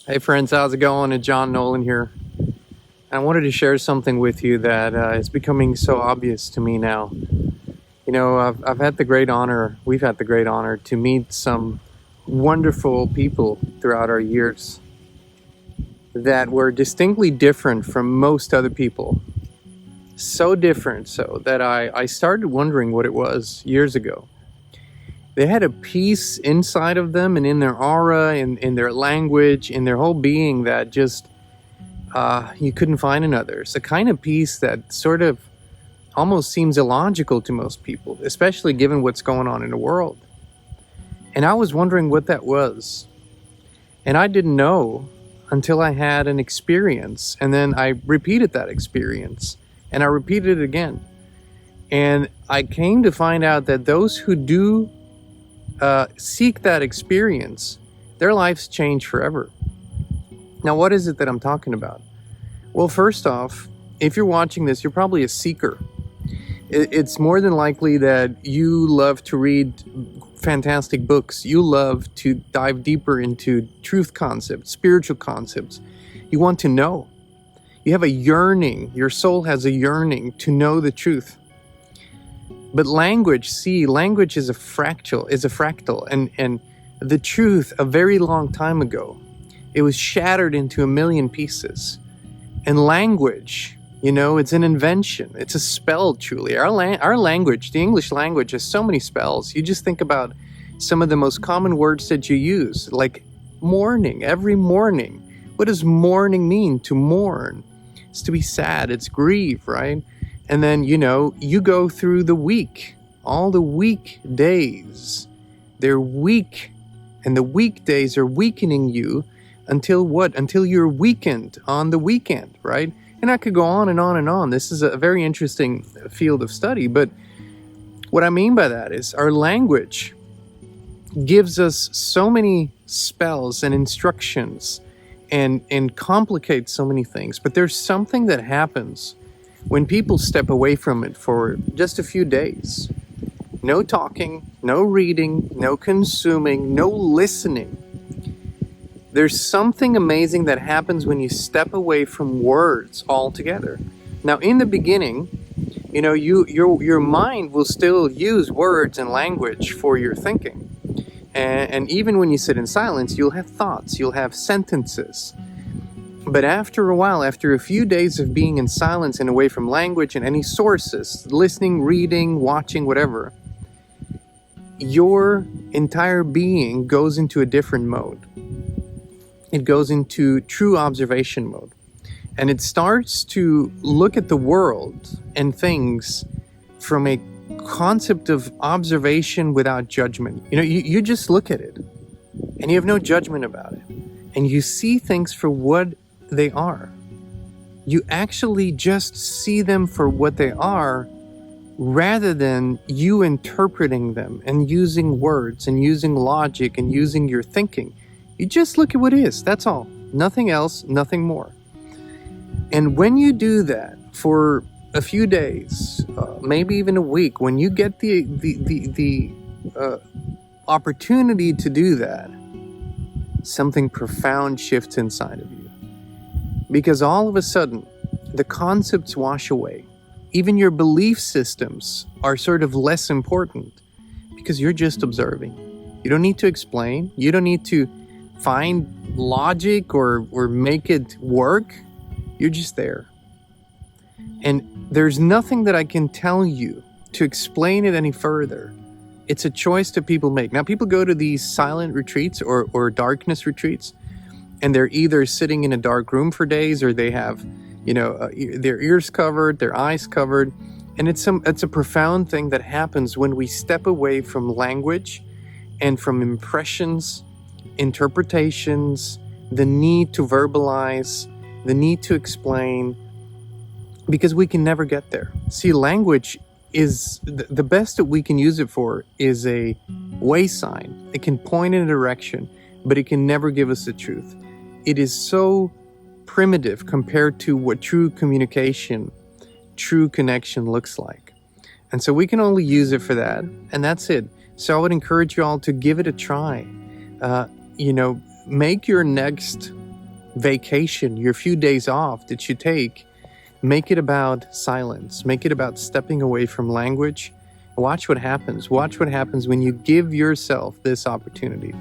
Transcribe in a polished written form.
Hey friends, how's it going? It's John Nolan here. I wanted to share something with you that is becoming so obvious to me now. I've had the great honor, we've had the great honor to meet some wonderful people throughout our years that were distinctly different from most other people. So different so that I started wondering what it was years ago. They had a peace inside of them and in their aura, in their language, in their whole being that just you couldn't find in others. A kind of peace that sort of almost seems illogical to most people, especially given what's going on in the world. And I was wondering what that was. And I didn't know until I had an experience. And then I repeated that experience. And I repeated it again. And I came to find out that those who do seek that experience, their lives change forever. Now, what is it that I'm talking about? Well, first off, if you're watching this, you're probably a seeker. It's more than likely that you love to read fantastic books. You love to dive deeper into truth concepts, spiritual concepts. You want to know. You have a yearning. Your soul has a yearning to know the truth. But language is a fractal, and the truth a very long time ago, it was shattered into a million pieces. And language, it's an invention. It's a spell, truly. Our language, the English language, has so many spells. You just think about some of the most common words that you use, like mourning, every morning. What does mourning mean? To mourn. It's to be sad. It's grieve, right? And then, you go through the week, all the weekdays. They're weak, and the weekdays are weakening you until what? Until you're weakened on the weekend, right? And I could go on and on and on. This is a very interesting field of study, but what I mean by that is our language gives us so many spells and instructions and complicates so many things. But there's something that happens when people step away from it for just a few days. No talking, no reading, no consuming, no listening. There's something amazing that happens when you step away from words altogether. Now, in the beginning, your mind will still use words and language for your thinking. And even when you sit in silence, you'll have thoughts, you'll have sentences. But after a while, after a few days of being in silence and away from language and any sources, listening, reading, watching, whatever, your entire being goes into a different mode. It goes into true observation mode. And it starts to look at the world and things from a concept of observation without judgment. You just look at it and you have no judgment about it. And you see things for what they are. You actually just see them for what they are rather than you interpreting them and using words and using logic and using your thinking. You just look at what is, that's all. Nothing else, nothing more. And when you do that for a few days, maybe even a week, when you get the opportunity to do that, something profound shifts inside of you. Because all of a sudden, the concepts wash away. Even your belief systems are sort of less important because you're just observing. You don't need to explain. You don't need to find logic or make it work. You're just there. And there's nothing that I can tell you to explain it any further. It's a choice that people make. Now, people go to these silent retreats or darkness retreats, and they're either sitting in a dark room for days or they have, their ears covered, their eyes covered. And it's a profound thing that happens when we step away from language and from impressions, interpretations, the need to verbalize, the need to explain, because we can never get there. See, language is the best that we can use it for is a way sign. It can point in a direction, but it can never give us the truth. It is so primitive compared to what true communication, true connection looks like. And so we can only use it for that, and that's it. So I would encourage you all to give it a try. Make your next vacation, your few days off that you take, make it about silence. Make it about stepping away from language. Watch what happens. Watch what happens when you give yourself this opportunity.